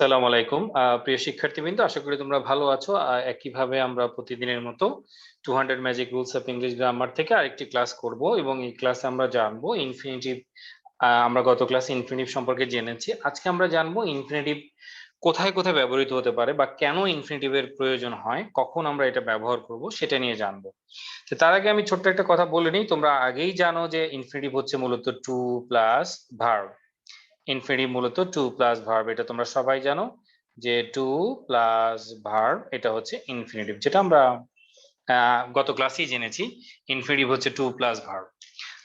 আসসালামু আলাইকুম প্রিয় শিক্ষার্থীবৃন্দ, আশা করি তোমরা ভালো আছো। একইভাবে আমরা প্রতিদিনের মতো 200 magic rules of English grammar থেকে আরেকটি ক্লাস করব এবং এই ক্লাসে আমরা জানবো ইনফিনিটিভ। আমরা গত ক্লাসে ইনফিনিটিভ সম্পর্কে জেনেছি। আজকে আমরা জানবো ইনফিনিটিভ কোথায় কোথায় ব্যবহৃত হতে পারে বা কেন ইনফিনিটিভের প্রয়োজন হয়, কখন আমরা এটা ব্যবহার করব সেটা নিয়ে জানবো। তো তার আগে আমি ছোট্ট একটা কথা বলে নিই। তোমরা আগেই জানো যে ইনফিনিটিভ হচ্ছে মূলত টু প্লাস ভার্ব। ইনফিনিটিভ মূলত টু প্লাস ভার্ব, এটা তোমরা সবাই জানো যে টু প্লাস ভার্ব এটা হচ্ছে ইনফিনিটিভ, যেটা আমরা গত ক্লাসেই জেনেছি। ইনফিনিটিভ হচ্ছে টু প্লাস ভার্ব।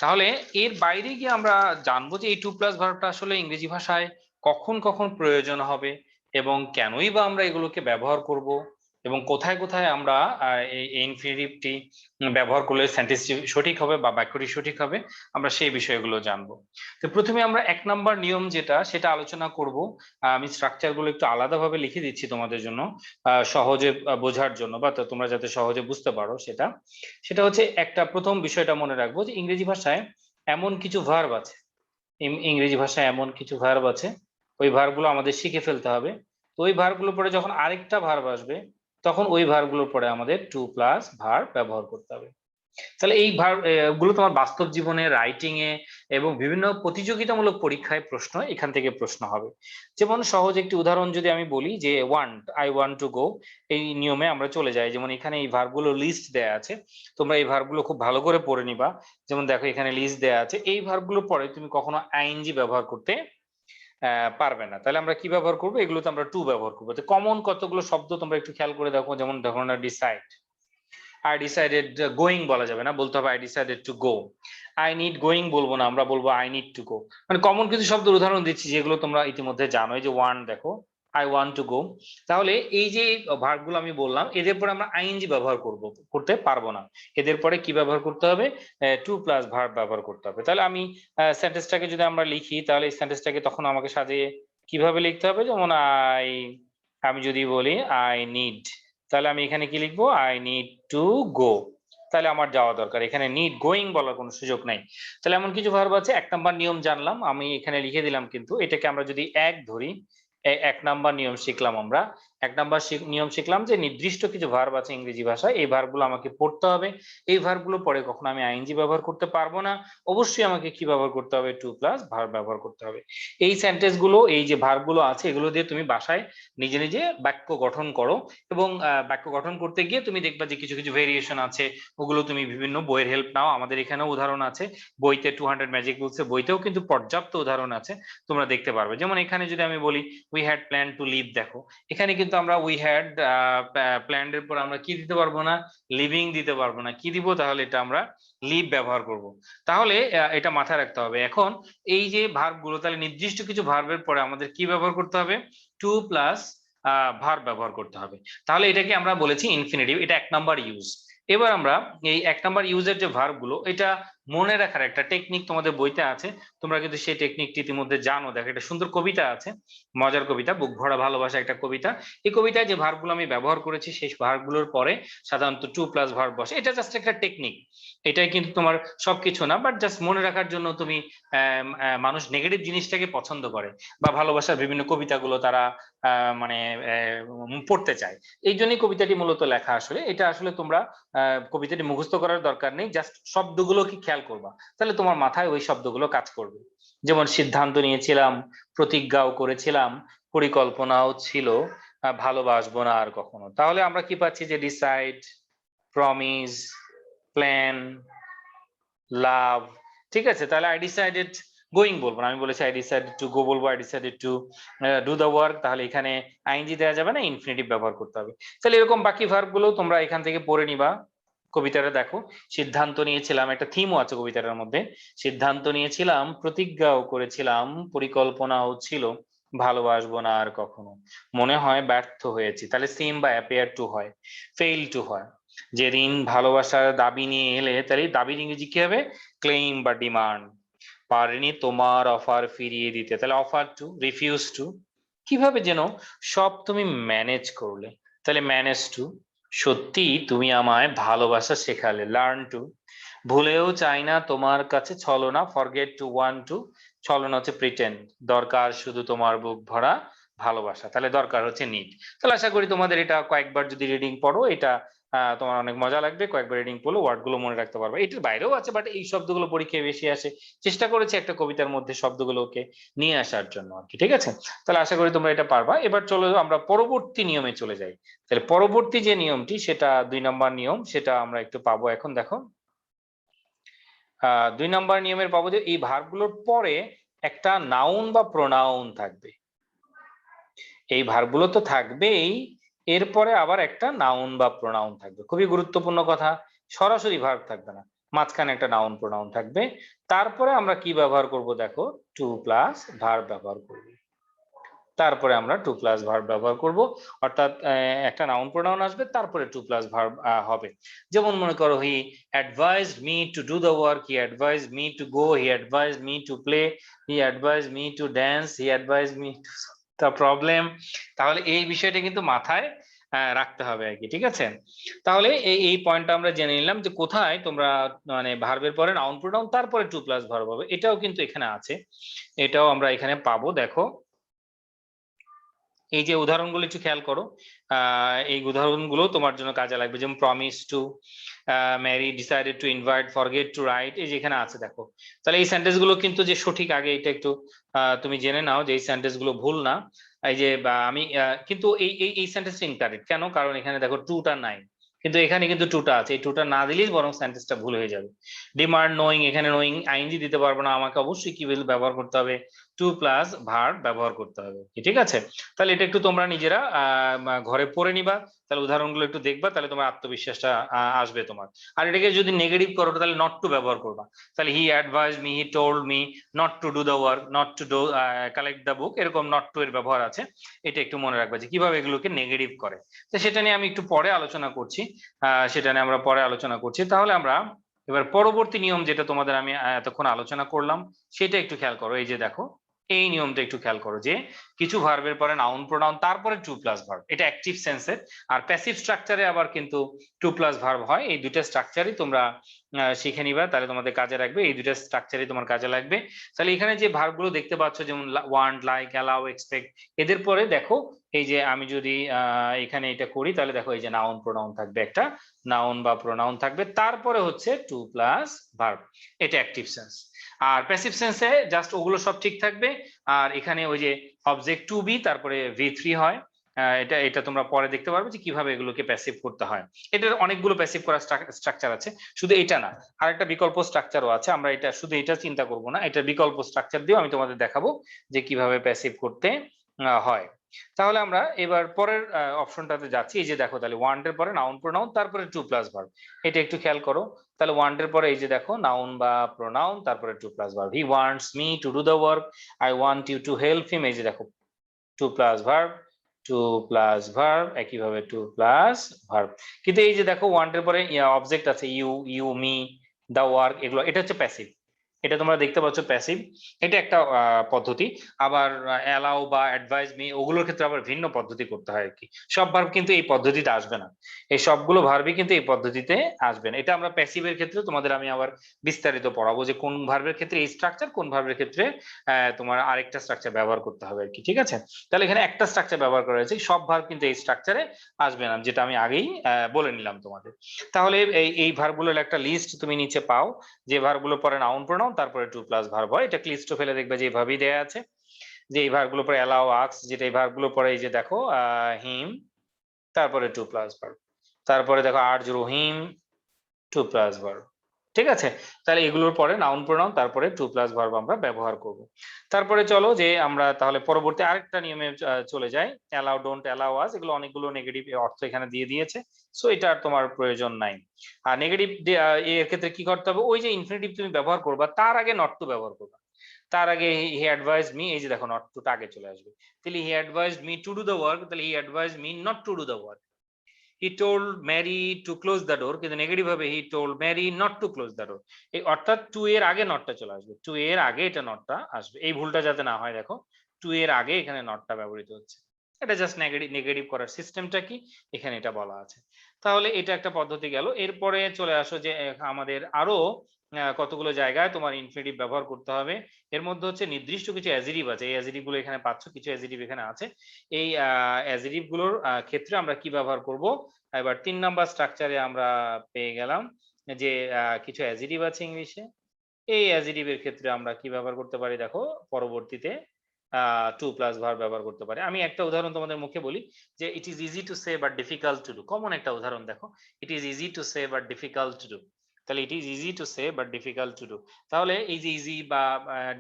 তাহলে এর বাইরে গিয়ে আমরা জানবো যে এই টু প্লাস ভার্বটা আসলে ইংরেজি ভাষায় কখন কখন প্রয়োজন হবে এবং কেনই বা আমরা এগুলোকে ব্যবহার করব এবং কোথায় কোথায় আমরা এই ইনফিনিটিভটি ব্যবহার করলে সেন্টেন্সটি সঠিক হবে বা বাক্যটি সঠিক হবে, আমরা সেই বিষয়গুলো জানবো। তো প্রথমে আমরা 1 নম্বর নিয়ম যেটা সেটা আলোচনা করব। আমি স্ট্রাকচারগুলো একটু আলাদাভাবে লিখে দিচ্ছি তোমাদের জন্য, সহজে বোঝার জন্য বা তোমরা যাতে সহজে বুঝতে পারো। সেটা সেটা হচ্ছে একটা প্রথম বিষয়টা মনে রাখবো যে ইংরেজি ভাষায় এমন কিছু ভার্ব আছে, ইংরেজি ভাষায় এমন কিছু ভার্ব আছে, ওই ভার্বগুলো আমাদের শিখে ফেলতে হবে। তো ওই ভার্বগুলোর পরে যখন আরেকটা ভার্ব আসবে তখন ওই ভার্বগুলোর পরে আমাদের টু প্লাস ভার্ব ব্যবহার করতে হবে। তাহলে এই ভার্ব গুলো তোমার বাস্তব জীবনে, রাইটিং এ এবং বিভিন্ন প্রতিযোগিতামূলক পরীক্ষায় প্রশ্ন এখান থেকে প্রশ্ন হবে। যেমন সহজ একটি উদাহরণ যদি আমি বলি যে want, I want to go, এই নিয়মে আমরা চলে যাই। যেমন এখানে এই ভার্বগুলো লিস্ট দেয়া আছে, তোমরা এই ভার্বগুলো খুব ভালো করে পড়ে নিবা। যেমন দেখো এখানে লিস্ট দেয়া আছে, এই ভার্বগুলো পরে তুমি কখনো আইএনজি ব্যবহার করতে পারবে না। তাহলে আমরা কি ব্যবহার করবো? এগুলোতে আমরা টু ব্যবহার করবো। তো কমন কতগুলো শব্দ তোমরা একটু খেয়াল করে দেখো। যেমন দেখো না, ডিসাইড, আই ডিসাইডেড, গোয়িং বলা যাবে না, বলতে হবে I decided to go. I need going বলবো না, আমরা বলবো আই নিড টু গো। মানে কমন কিছু শব্দের উদাহরণ দিচ্ছি যেগুলো তোমরা ইতিমধ্যে জানো। এই যে ওয়ান দেখো, আই ওয়ান্ট টু গো। তাহলে এই যে ভার্বগুলো আমি বললাম, এদের পরে আমরা আইএনজি ব্যবহার করতে পারবো না। এদের পরে কি ব্যবহার করতে হবে? টু প্লাস ভার্ব ব্যবহার করতে হবে। তাহলে আমি সেন্টেন্সটাকে যদি আমরা লিখি, তাহলে এই সেন্টেন্সটাকে তখন আমাকে সাজিয়ে কিভাবে লিখতে হবে? যেমন আমি যদি বলি আই নিড, তাহলে আমি এখানে কি লিখবো? I need to go. তাহলে আমার যাওয়া দরকার, এখানে নিড গোয়িং বলার কোনো সুযোগ নাই। তাহলে এমন কিছু ভার্ব আছে। 1 নম্বর নিয়ম জানলাম, আমি এখানে লিখে দিলাম, কিন্তু এটাকে আমরা যদি এক ধরি, 1 নম্বর নিয়ম শিখলাম আমরা। 1 নম্বর নিয়ম শিখলাম যে নির্দিষ্ট কিছু ভার্ব আছে ইংরেজি ভাষায়, এই ভার্বগুলো আমাকে পড়তে হবে। এই ভার্বগুলো পরে কখনো আমি আইএনজি ব্যবহার করতে পারবো না। অবশ্যই আমাকে কি ব্যবহার করতে হবে? টু প্লাস ভার্ব ব্যবহার করতে হবে। এই সেন্টেন্স গুলো, এই যে ভার্বগুলো আছে, এগুলো দিয়ে তুমি বাসায় নিজে নিজে বাক্য গঠন করো। এবং বাক্য গঠন করতে গিয়ে তুমি দেখবা যে কিছু কিছু ভেরিয়েশন আছে, ওগুলো তুমি বিভিন্ন বইয়ের হেল্প নাও। আমাদের এখানেও উদাহরণ আছে, বইতে 200 ম্যাজিক রুলস বইতেও কিন্তু পর্যাপ্ত উদাহরণ আছে, তোমরা দেখতে পারবে। যেমন এখানে যদি আমি বলি we had plan to leave, দেখো এখানে কিন্তু আমরা উই হ্যাড প্ল্যান্ড এর পর আমরা কি দিতে পারবো না? লিভিং দিতে পারবো না। কি দিব তাহলে? এটা আমরা লিভ ব্যবহার করব। তাহলে এটা মাথায় রাখতে হবে। এখন এই যে ভার্ব গুলো, তাহলে নির্দিষ্ট কিছু ভার্বের পরে আমাদের কি ব্যবহার করতে হবে? টু প্লাস ভার্ব ব্যবহার করতে হবে। তাহলে এটাকে আমরা বলেছি ইনফিনিটিভ, এটা 1 নম্বর ইউজ। এবার আমরা এই 1 নম্বর ইউজের যে ভার্ব গুলো, এটা মনে রাখার একটা টেকনিক তোমাদের বইতে আছে। তোমরা কিন্তু সেই টেকনিকটি ইতিমধ্যে জানো। দেখো একটা সুন্দর কবিতা আছে, মজার কবিতা, বুক ভরা ভালোবাসা একটা কবিতা। এই কবিতায় যে ভার্ব গুলো আমি ব্যবহার করেছি, সেই ভার্ব গুলোর পরে সাধারণত টু প্লাস ভার্ব বসে। এটা জাস্ট একটা টেকনিক, এটাই কিন্তু তোমার সবকিছু না, বাট জাস্ট মনে রাখার জন্য। তুমি মানুষ নেগেটিভ জিনিসটাকে পছন্দ করে বা ভালোবাসার বিভিন্ন কবিতাগুলো তারা মানে পড়তে চায়। এই জন্যই কবিতাটি মূলত লেখা। আসলে এটা আসলে তোমরা কবিতাটি মুখস্থ করার দরকার নেই, জাস্ট শব্দগুলো কি খেয়াল করবা, তাহলে তোমার মাথায় ওই শব্দগুলো কাজ করবে। যেমন সিদ্ধান্ত নিয়েছিলাম, প্রতিজ্ঞাও করেছিলাম, পরিকল্পনাও ছিল, ভালোবাসবো না আর কখনো। তাহলে আমরা কি পাচ্ছি? যে ডিসাইড, প্রমিস, প্ল্যান, লাভ। ঠিক আছে, তাহলে আই ডিসাইডেড গোয়িং বলবো না, আমি বলেছি আই ডিসাইডেড টু গো বলবো, I decided to do the work. তাহলে এখানে আইএনজি দেওয়া যাবে না, ইনফিনিটিভ ব্যবহার করতে হবে। তাহলে এরকম বাকি ভার্ব গুলো তোমরা এখান থেকে পড়ে নিবা। কবিতাটা দেখো, সিদ্ধান্ত নিয়েছিলাম, একটা থিমও আছে কবিতাটার মধ্যে। সিদ্ধান্ত নিয়েছিলাম, প্রতিজ্ঞাও করেছিলাম, পরিকল্পনাও ছিল, ভালোবাসবো না আর কখনো, মনে হয় ব্যর্থ হয়েছি। তাহলে সিম বা অ্যাপিয়ার টু হয়, ফেইল টু হয়। যেদিন ভালোবাসার দাবি নিয়ে এলে, তাহলে দাবির ইংরেজি কি হবে? ক্লেইম বা ডিমান্ড। পারিনি তোমার অফার ফিরিয়ে দিতে, তাহলে অফার টু, রিফিউজ টু। কিভাবে যেন সব তুমি ম্যানেজ করলে, তাহলে ম্যানেজ টু। সত্যি তুমি আমায় ভালোবাসা শেখালে, লার্ন টু। ভুলেও চাই না তোমার কাছে ছলনা, ফরগেট টু, ওয়ান্ট টু। ছলনা হচ্ছে প্রিটেন্ড। দরকার শুধু তোমার বুক ভরা ভালোবাসা, তাহলে দরকার হচ্ছে নিড। তাহলে আশা করি তোমাদের এটা কয়েকবার যদি রিডিং পড়ো এটা তোমার অনেক মজা লাগবে, কয়েকবার রিডিং পড়লে ওয়ার্ড গুলো মনে রাখতে পারবে। এটার বাইরেও আছে, বাট এই শব্দগুলো পরীক্ষায় বেশি আসে, চেষ্টা করেছি একটা কবিতার মধ্যে শব্দগুলোকে নিয়ে আসার জন্য আর কি। ঠিক আছে, তাহলে আশা করি তোমরা এটা পারবা। এবার চলো আমরা পরবর্তী নিয়মে চলে যাই। তাহলে পরবর্তী যে নিয়মটি, সেটা 2 নম্বর নিয়ম, সেটা আমরা একটু পাবো এখন। দেখো 2 নম্বর নিয়মের পাবো যে এই ভার্বগুলোর পরে একটা নাউন বা প্রোনাউন থাকবে। এই ভার্বগুলো তো থাকবেই, এরপরে আবার একটা নাউন বা প্রোনাউন থাকবে। খুবই গুরুত্বপূর্ণ কথা, সরাসরি ভার্ব থাকবে না, মাঝখানে একটা নাউন প্রোনাউন থাকবে। তারপরে আমরা কি ব্যবহার করব, দেখো টু প্লাস ভার্ব ব্যবহার করব। তারপরে আমরা টু প্লাস ভার্ব ব্যবহার করব, অর্থাৎ একটা নাউন প্রোনাউন আসবে, তারপরে টু প্লাস ভার্ব হবে। যেমন মনে করো, he advised me to do the work, he advised me to go, he advised me to play, he advised me to dance, he advised me to the problem. তাহলে এই বিষয়টা কিন্তু মাথায় রাখতে হবে আর কি। ঠিক আছে, তাহলে এই পয়েন্টটা আমরা জেনে নিলাম যে কোথায় তোমরা মানে ভার্বের পরে নাউন প্রোনাউন তারপরে টু প্লাস ভার্ব হবে, এটাও কিন্তু এখানে আছে, এটাও আমরা এখানে পাবো। দেখো এই যে উদাহরণগুলো একটু খেয়াল করো, এই উদাহরণগুলো তোমার জন্য কাজে লাগবে। যেমন promise to, marry, decided to invite, forget to write, এই যে এখানে আছে দেখো। তাহলে এই সেন্টেন্স গুলো কিন্তু যে সঠিক, আগে এটা একটু তুমি জেনে নাও যে এই সেন্টেন্স গুলো ভুল না। এই যে আমি কিন্তু এই সেন্টেন্সটা ইনকারেক্ট কেন, কারণ এখানে দেখো টুটা নাই, কিন্তু এখানে কিন্তু টুটা আছে। এই টুটা না দিলেই বরং সেন্টেন্সটা ভুল হয়ে যাবে। ডিমান্ড নোয়িং, এখানে নোয়িং আইএনজি দিতে পারবো না, আমাকে অবশ্যই কি ব্যবহার করতে হবে, টু প্লাস ভার্ব ব্যবহার করতে হবে। ঠিক আছে, তাহলে এটা একটু তোমরা নিজেরা ঘরে পড়ে নিবা, তাহলে উদাহরণগুলো একটু দেখবা, তাহলে তোমার আত্মবিশ্বাসটা আসবে তোমার। আর এটাকে যদি নেগেটিভ করো, তাহলে নট টু ব্যবহার করবা। তাহলে he advise me, he told me not to do the work, not to do collect the book, এরকম নট টু এর ব্যবহার আছে। এটা একটু মনে রাখবা যে কিভাবে এগুলোকে নেগেটিভ করে। তো সেটা নিয়ে আমি একটু পরে আলোচনা করছি, সেটা নিয়ে আমরা পরে আলোচনা করছি। তাহলে আমরা এবার পরবর্তী নিয়ম যেটা তোমাদের আমি এতক্ষণ আলোচনা করলাম, সেটা একটু খেয়াল করো। এই যে দেখো, এই নিয়মটা একটু খেয়াল করো যে কিছু ভার্বের পরে নাউন প্রোনাউন তারপরে টু প্লাস ভার্ব, এটা অ্যাক্টিভ সেন্সের। আর প্যাসিভ স্ট্রাকচারে আবার কিন্তু টু প্লাস ভার্ব হয়। এই দুইটা স্ট্রাকচারই তোমরা শিখে নিবা, তাহলে তোমাদের কাজে লাগবে। এই দুইটা স্ট্রাকচারই তোমার কাজে লাগবে। তাহলে এখানে যে ভার্বগুলো দেখতে পাচ্ছ, যেমন ওয়ান্ট, লাইক, অ্যালাউ, এক্সপেক্ট, এদের পরে দেখো এই যে আমি যদি এখানে এটা করি, তাহলে দেখো এই যে নাউন প্রোনাউন থাকবে, একটা নাউন বা প্রোনাউন থাকবে, তারপরে হচ্ছে টু প্লাস ভার্ব, এটা অ্যাক্টিভ সেন্স। আর প্যাসিভ সেন্সে জাস্ট ওগুলো সব ঠিক থাকবে। আর এখানে ওই যে অবজেক্ট টু বি তারপরে V3 হয়, এটা এটা তোমরা পরে দেখতে পারবে যে কিভাবে এগুলোকে প্যাসিভ করতে হয়। এটার অনেকগুলো প্যাসিভ করার স্ট্রাকচার আছে, শুধু এটা না, আর একটা বিকল্প স্ট্রাকচারও আছে। আমরা এটা শুধু এটা চিন্তা করব না, এটা বিকল্প স্ট্রাকচার দিয়েও আমি তোমাদের দেখাবো যে কিভাবে প্যাসিভ করতে হয়। তাহলে আমরা এবার পরের অপশনটাতে যাচ্ছি। এই যে দেখো, তাহলে ওয়ান্ট এর পরে নাউন প্রোনাউন তারপরে টু প্লাস ভার্ব, এটা একটু খেয়াল করো। তাহলে ওয়ান্ট এর পরে এই যে দেখো নাউন বা প্রোনাউন তারপরে to plus verb, he wants me to do the work, I want you to help him, এই যে দেখো to plus verb, to plus verb, একইভাবে টু প্লাস ভার্ব। কিন্তু এই যে দেখো ওয়ান্ট এর পরে অবজেক্ট আছে, you, you, me, the work, এগুলো এটা হচ্ছে প্যাসিভ, এটা তোমরা দেখতে পাচ্ছ প্যাসিভ, এটা একটা পদ্ধতি। আবার অ্যালাউ বা অ্যাডভাইস মি, ওগুলোর ক্ষেত্রে আবার ভিন্ন পদ্ধতি করতে হয় আর কি। সব ভার্ব কিন্তু এই পদ্ধতিতে আসবে না, এই সবগুলো ভার্বই কিন্তু এই পদ্ধতিতে আসবে না। এটা আমরা প্যাসিভের ক্ষেত্রে তোমাদের আমি আবার বিস্তারিত পড়াবো যে কোন ভার্বের ক্ষেত্রে এই স্ট্রাকচার, কোন ভার্বের ক্ষেত্রে তোমার আরেকটা স্ট্রাকচার ব্যবহার করতে হবে আর কি। ঠিক আছে, তাহলে এখানে একটা স্ট্রাকচার ব্যবহার করা হয়েছে, সব ভার্ব কিন্তু এই স্ট্রাকচারে আসবে না, যেটা আমি আগেই বলে নিলাম তোমাদের। তাহলে এই ভার্বগুলোর একটা লিস্ট তুমি নিচে পাও, যে ভার্বগুলো পরে নাউন প্রোনাউন তারপরে টু প্লাস ভার্ব হয়, এটা লিস্ট ফেলে দেখবে যে এইভাবেই দেয়া আছে, যে এই ভার্বগুলো পরে অ্যালাউ, আক্স, যেটা এই ভার্বগুলো পরে এই যে দেখো হিম তারপরে টু প্লাস ভার্ব, তারপরে দেখো আর্জ, রহিম, টু প্লাস ভার্ব। ঠিক আছে, তাহলে এগুলোর পরে নাউন প্রোনাউন তারপরে টু প্লাস ভার্ব আমরা ব্যবহার করব। তারপরে চলো যে আমরা তাহলে পরবর্তী আরেকটা নিয়মে চলে যাই, অ্যালাউ, ডোন্ট, অ্যালাউ আস, এগুলো অনেকগুলো নেগেটিভ অর্থ এখানে দিয়ে দিয়েছে, সো এটা আর তোমার প্রয়োজন নাই। আর নেগেটিভ এর ক্ষেত্রে কি করতে হবে, ওই যে ইনফিনিটিভ তুমি ব্যবহার করবা, তার আগে নট টু ব্যবহার করবা। তার আগে হি অ্যাডভাইজড মি, এই যে দেখো নট টুটা আগে চলে আসবে। তাহলে he advised me to do the work, তাহলে he advised me not to do the work. He told Mary to close the door, কিন্তু নেগেটিভ হবে he told Mary not to close the door. এই অর্থাৎ two এর আগে নটটা চলে আসবে, টু এর আগে এটা নটটা আসবে, এই ভুলটা যাতে না হয়। দেখো টু এর আগে এখানে নটটা ব্যবহৃত হচ্ছে, এটা জাস্ট নেগেটিভ করার সিস্টেমটা কি এখানে এটা বলা আছে। তাহলে এটা একটা পদ্ধতি গেল। এরপরে চলে আসো যে আমাদের আরো কতগুলো জায়গায় তোমার ইনফিনিটিভ ব্যবহার করতে হবে। এর মধ্যে হচ্ছে নির্দিষ্ট কিছু অ্যাজেটিভ আছে, এই অ্যাজেটিভ গুলো এখানে পাচ্ছ, কিছু অ্যাজেটিভ এখানে আছে। এই অ্যাজেটিভ গুলোর ক্ষেত্রে আমরা কি ব্যবহার করব, এবার 3 নাম্বার স্ট্রাকচারে আমরা পেয়ে গেলাম যে কিছু অ্যাজেটিভ আছে ইংলিশে। এই অ্যাজেটিভ এর ক্ষেত্রে আমরা কি ব্যবহার করতে পারি দেখো, পরবর্তীতে টু প্লাস ভার্ব ব্যবহার করতে পারি। আমি একটা উদাহরণ তোমাদের মুখে বলি যে it is easy to say but difficult to do, common একটা উদাহরণ দেখো, it is easy to say but difficult to do. তাহলে it is easy to say but difficult to do, তাহলে এই যে ইজি বা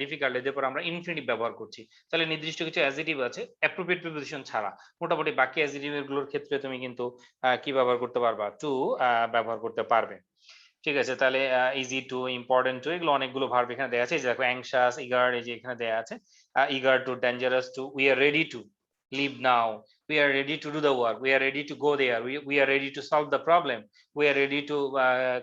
ডিফিকাল্ট এদের পর আমরা ইনফিনিটিভ ব্যবহার করছি। তাহলে নির্দিষ্ট কিছু অ্যাজেটিভ আছে অ্যাপ্রোপ্রিয়েট প্রিপোজিশন ছাড়া, মোটামুটি বাকি অ্যাজেটিভ গুলোর ক্ষেত্রে তুমি কিন্তু কি ব্যবহার করতে পারবা, টু ব্যবহার করতে পারবে। ঠিক আছে, তাহলে ইজি টু, ইম্পর্টেন্ট টু, এগুলো অনেকগুলো ভার্ব এখানে দেয়া আছে। এই যে দেখো অ্যাংশাস, ইগার, এই যে এখানে দেয়া আছে eager to, dangerous to, we are ready to leave now, we are ready to do the work, we are ready to go there, we are ready to solve the problem, we are ready to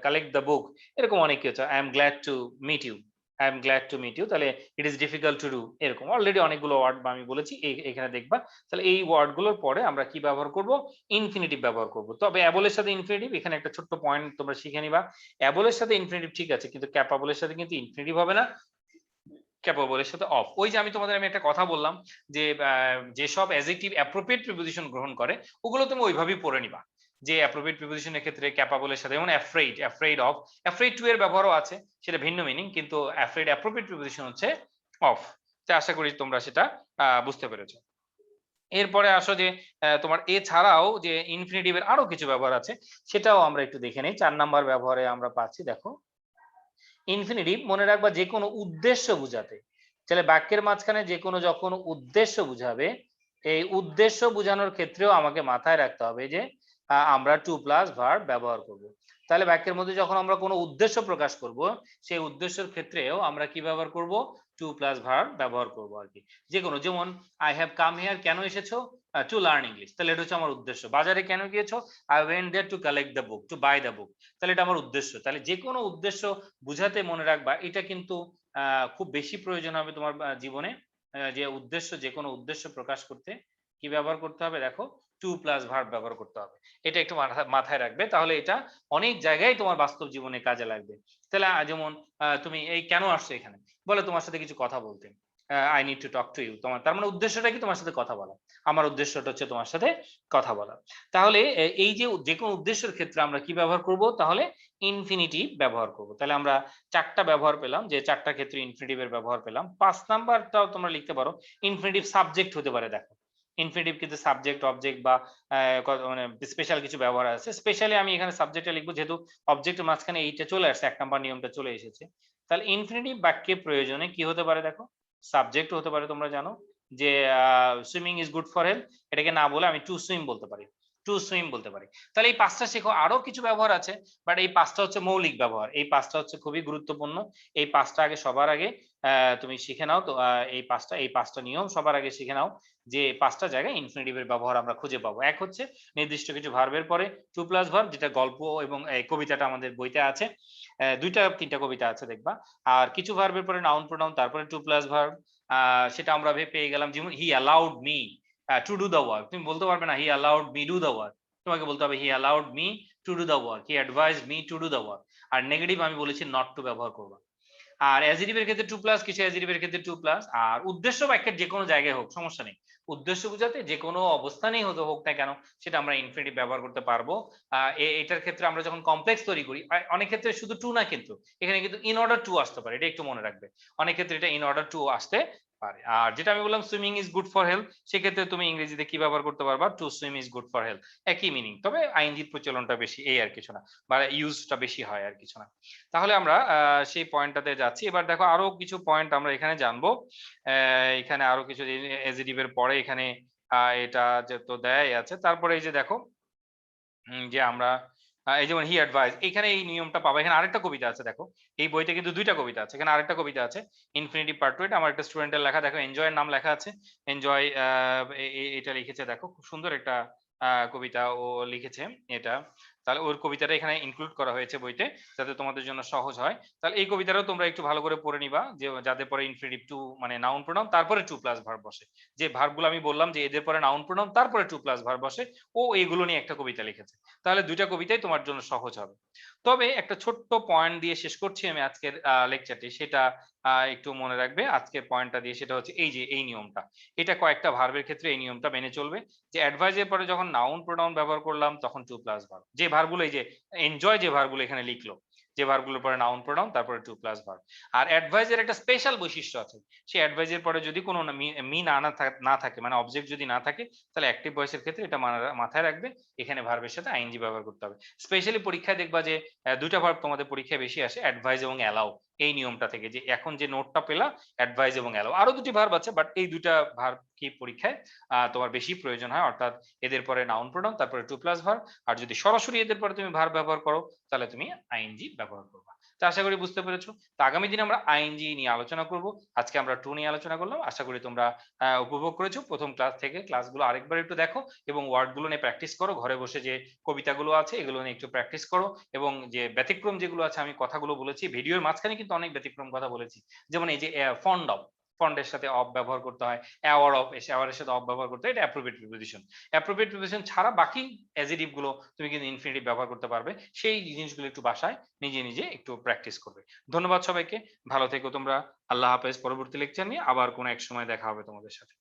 collect the book, এরকম অনেক কিছু। I am glad to meet you, I am glad to meet you, তাহলে it is difficult to do, এরকম already অনেকগুলো word আমি বলেছি এখানে দেখবা। তাহলে এই ওয়ার্ড গুলোর পরে আমরা কি ব্যবহার করব, ইনফিনিটিভ ব্যবহার করব। তবে অ্যাবলের সাথে ইনফিনিটিভ, এখানে একটা ছোট্ট পয়েন্ট তোমরা শিখে নিবা, অ্যাবলের সাথে ইনফিনিটিভ ঠিক আছে, কিন্তু ক্যাপাবলের সাথে কিন্তু ইনফিনিটিভ হবে না, ক্যাপাবলের সাথে অফ। ওই যে তোমাদের আমি একটা কথা বললাম যে যেসব অ্যাডজেক্টিভ অ্যাপ্রোপ্রিয়েট প্রিপোজিশন গ্রহণ করে ওগুলো তুমি ওইভাবেই পড়ে নিবা, যে অ্যাপ্রোপ্রিয়েট প্রিপোজিশনের ক্ষেত্রে ক্যাপাবলের সাথে, যেমন afraid, afraid of, afraid to এর ব্যবহারও আছে, সেটা ভিন্ন মিনিং, কিন্তু অ্যাফ্রেইড অ্যাপ্রোপ্রিয়েট প্রিপোজিশন হচ্ছে অফ। তো আশা করি তোমরা সেটা বুঝতে পেরেছো। এরপরে আসো যে তোমার এছাড়াও যে ইনফিনিটিভের আরো কিছু ব্যবহার আছে, সেটাও আমরা একটু দেখে নিই। 4 নাম্বার ব্যবহারে আমরা পাচ্ছি দেখো, ইনফিনিটিভ মনে রাখবা যে কোনো উদ্দেশ্য বুঝাতে, তাহলে বাক্যের মাঝখানে যে কোনো যখন উদ্দেশ্য বুঝাবে, এই উদ্দেশ্য বোঝানোর ক্ষেত্রেও আমাকে মাথায় রাখতে হবে যে আমরা টু প্লাস ভার্ব ব্যবহার করব। তাহলে বাক্যের মধ্যে যখন আমরা কোনো উদ্দেশ্য প্রকাশ করব, সেই উদ্দেশ্যের ক্ষেত্রেও আমরা কি ব্যবহার করব, টু প্লাস ভার্ব ব্যবহার করব আর কি। যে কোনো, যেমন আই হ্যাভ কাম হিয়ার, কেন এসেছো, টু লার্ন ইংলিশ, তাহলে এটা হচ্ছে আমার উদ্দেশ্য। বাজারে কেন গিয়েছো, I went there to collect the book, to buy the book, তাহলে এটা আমার উদ্দেশ্য। তাহলে যে কোনো উদ্দেশ্য বুঝাতে মনে রাখবা, এটা কিন্তু খুব বেশি প্রয়োজন হবে তোমার জীবনে, যে উদ্দেশ্য, যে কোনো উদ্দেশ্য প্রকাশ করতে কি ব্যবহার করতে হবে দেখো, টু প্লাস ভার্ব ব্যবহার করতে হবে। এটা একটু মাথায় রাখবে, তাহলে এটা অনেক জায়গায় তোমার বাস্তব জীবনে কাজে লাগবে। তাহলে যেমন তুমি এই কেন আসছো এখানে, বলে তোমার সাথে কিছু কথা বলতে, I need to talk to you, তোমার তার মানে উদ্দেশ্যটা কি, তোমার সাথে কথা বলা, আমার উদ্দেশ্যটা হচ্ছে তোমার সাথে কথা বলা। তাহলে এই যে কোনো উদ্দেশ্যের ক্ষেত্রে আমরা কি ব্যবহার করব, তাহলে ইনফিনিটিভ ব্যবহার করব। তাহলে আমরা 4টা ব্যবহার পেলাম, যে 4টা ক্ষেত্রে ইনফিনিটিভের ব্যবহার পেলাম। 5 নাম্বারটাও তোমরা লিখতে পারো, ইনফিনিটিভ সাবজেক্ট হতে পারে। দেখো ইনফিনিটিভ কিন্তু সাবজেক্ট, অবজেক্ট বা মানে স্পেশাল কিছু ব্যবহার আছে। স্পেশালি আমি এখানে সাবজেক্টটা লিখবো, যেহেতু অবজেক্টের মাঝখানে এইটা চলে আসছে, 1 নাম্বার নিয়মটা চলে এসেছে। তাহলে ইনফিনিটিভ বাক্যে প্রয়োজনে কি হতে পারে দেখো, সাবজেক্ট হতে পারে। তোমরা জানো যে swimming is good for health, এটাকে না বলে আমি টু সুইম বলতে পারি, টু সুইম বলতে পারি। তাহলে এই 5টা শেখো, আরো কিছু ব্যবহার আছে, বাট এই 5টা হচ্ছে মৌলিক ব্যবহার, এই 5টা হচ্ছে খুবই গুরুত্বপূর্ণ। এই 5টা আগে সবার আগে তুমি শিখে নাও। তো এই 5টা নিয়ম সবার আগে শিখে নাও, যে 5টা জায়গায় ইনফিনিটিভের ব্যবহার আমরা খুঁজে পাবো। এক হচ্ছে নির্দিষ্ট কিছু ভার্বের পরে টু প্লাস ভার্ব, যেটা গল্প এবং এই কবিতাটা আমাদের বইতে আছে, 2টা 3টা কবিতা আছে দেখবা। আর কিছু ভার্বের পরে নাউন প্রোনাউন, তারপরে টু প্লাস ভার্ব, সেটা আমরা পেয়ে গেলাম। যেমন he allowed me to do the work, তুমি বলতে পারবে না he allowed me do the work, তোমাকে বলতে হবে he allowed me to do the work, he advised me to do the work. আর নেগেটিভ আমি বলেছি নট টু ব্যবহার করবা। আর অ্যাজেটিভের ক্ষেত্রে টু প্লাস, কিছু অ্যাজেটিভের ক্ষেত্রে টু প্লাস। আর উদ্দেশ্য বাক্যের যে কোনো জায়গায় হোক সমস্যা নেই, উদ্দেশ্য বোঝাতে যে কোনো অবস্থানেই হোক না কেন, সেটা আমরা ইনফিনিটিভ ব্যবহার করতে পারবো। এটার ক্ষেত্রে আমরা যখন কমপ্লেক্স তৈরি করি, অনেক ক্ষেত্রে শুধু টু না, কিন্তু এখানে কিন্তু ইন অর্ডার টু আসতে পারে, এটা একটু মনে রাখবে। অনেক ক্ষেত্রে এটা ইন অর্ডার টু আসতে পারে। আর যেটা আমি বললাম swimming is good for health, সেক্ষেত্রে তুমি ইংরেজিতে কি ব্যবহার করতে পারবা, to swim is good for health, একই মিনিং, তবে আইনজির প্রচলনটা বেশি, এই আর কিছু না, বা ইউজটা বেশি হয় আর কিছু না। তাহলে আমরা সেই পয়েন্টটাতে যাচ্ছি। এবার দেখো আরো কিছু পয়েন্ট আমরা এখানে জানবো। এখানে আরো কিছু এজেটিভ এর পরে এখানে এটা যে তো দেয় আছে। তারপরে এই যে দেখো যে আমরা এই যেমন হি অ্যাডভাইস, এখানে এই নিয়মটা পাবো। এখানে আরেকটা কবিতা আছে দেখো, এই বইতে কিন্তু 2টা কবিতা আছে, এখানে আরেকটা কবিতা আছে ইনফিনিটিভ পার্ট টু। এটা আমার একটা স্টুডেন্টের লেখা, দেখো এনজয়ের নাম লেখা আছে, এনজয় এটা লিখেছে দেখো, খুব সুন্দর একটা কবিতা ও লিখেছে এটা। তাহলে ওর কবিতাটা এখানে ইনক্লুড করা হয়েছে বইতে, যাতে তোমাদের জন্য সহজ হয়। তাহলে এই কবিতাটাও তোমরা একটু ভালো করে পড়ে নিবা, যে যাদের পরে ইনফিনিটিভ টু মানে নাউন প্রোনাউন তারপরে টু প্লাস ভার্ব বসে। যে ভার্বগুলো আমি বললাম যে এদের পরে নাউন প্রোনাউন তারপরে টু প্লাস ভার্ব বসে, ও এগুলো নিয়ে একটা কবিতা লিখেছে। তাহলে দুইটা কবিতাই তোমার জন্য সহজ হবে। তবে একটা ছোট্ট পয়েন্ট দিয়ে শেষ করছি আমি আজকের লেকচারটি, সেটা একটু মনে রাখবে আজকের পয়েন্টটা দিয়ে, সেটা হচ্ছে এই যে এই নিয়মটা। এটা কয়েকটা ভার্বের ক্ষেত্রে এই নিয়মটা মেনে চলবে, যে অ্যাডভাইস এর পরে যখন নাউন প্রোনাউন ব্যবহার করলাম তখন টু প্লাস ভার্ব। যে ভার্বগুলো এই যে এনজয়, যে ভার্বগুলো এখানে লিখলো, যে ভার্বগুলোর পরে নাউন প্রোনাউন তারপরে to plus verb. R advice এর একটা স্পেশাল বৈশিষ্ট্য আছে, সেই অ্যাডভাইস এর পরে যদি কোনো মি না থাকে, মানে অবজেক্ট যদি না থাকে, তাহলে অ্যাক্টিভ ভয়েসের ক্ষেত্রে এটা মাথায় রাখবে, এখানে ভার্বের সাথে আইএনজি ব্যবহার করতে হবে। স্পেশালি পরীক্ষায় দেখবা যে দুইটা ভার্ব তোমাদের পরীক্ষায় বেশি আসে, অ্যাডভাইস এবং অ্যালাউ। এই নিয়মটা থেকে, যে এখন যে নোটটা পেলা, অ্যাডভাইস এবং অ্যালাউ, আরো দুটি ভার্ব আছে, বাট এই দুইটা ভার্ব কি পরীক্ষায় তোমার বেশি প্রয়োজন হয়, অর্থাৎ এদের পরে নাউন প্রোনাউন তারপরে টু প্লাস ভার্ব। আর যদি সরাসরি এদের পরে তুমি ভার্ব ব্যবহার করো, তাহলে তুমি আইএনজি ব্যবহার করবা। তো আশা করি বুঝতে পেরেছো। তো আগামী দিনে আমরা আইএনজি নিয়ে আলোচনা করব। আজকে আমরা টু নিয়ে আলোচনা করলাম। আশা করি তোমরা উপভোগ করেছো। প্রথম ক্লাস থেকে ক্লাসগুলো আরেকবার একটু দেখো, এবং ওয়ার্ডগুলো নিয়ে প্র্যাকটিস করো। ঘরে বসে যে কবিতাগুলো আছে এগুলো নিয়ে একটু প্র্যাকটিস করো, এবং যে ব্যতিক্রম যেগুলো আছে, আমি কথাগুলো বলেছি ভিডিওর মাঝখানে কিন্তু অনেক ব্যতিক্রম কথা বলেছি। যেমন এই যে ফন্ড অফ, ফন্ডের সাথে অফ ব্যবহার করতে হয়, অ্যাওয়ার অফ, অ্যাওয়ারের সাথে অফ ব্যবহার করতে হয়, এটা অ্যাপ্রোপ্রিয়েট প্রিপোজিশন। অ্যাপ্রোপ্রিয়েট প্রিপোজিশন ছাড়া বাকি অ্যাডজেক্টিভ গুলো তুমি কিন্তু ইনফিনিটিভ ব্যবহার করতে পারবে। সেই জিনিসগুলো একটু বাসায় নিজে নিজে একটু প্র্যাকটিস করবে। ধন্যবাদ সবাইকে, ভালো থেকো তোমরা। আল্লাহ হাফেজ। পরবর্তী লেকচার নিয়ে আবার কোনো এক সময় দেখা হবে তোমাদের সাথে।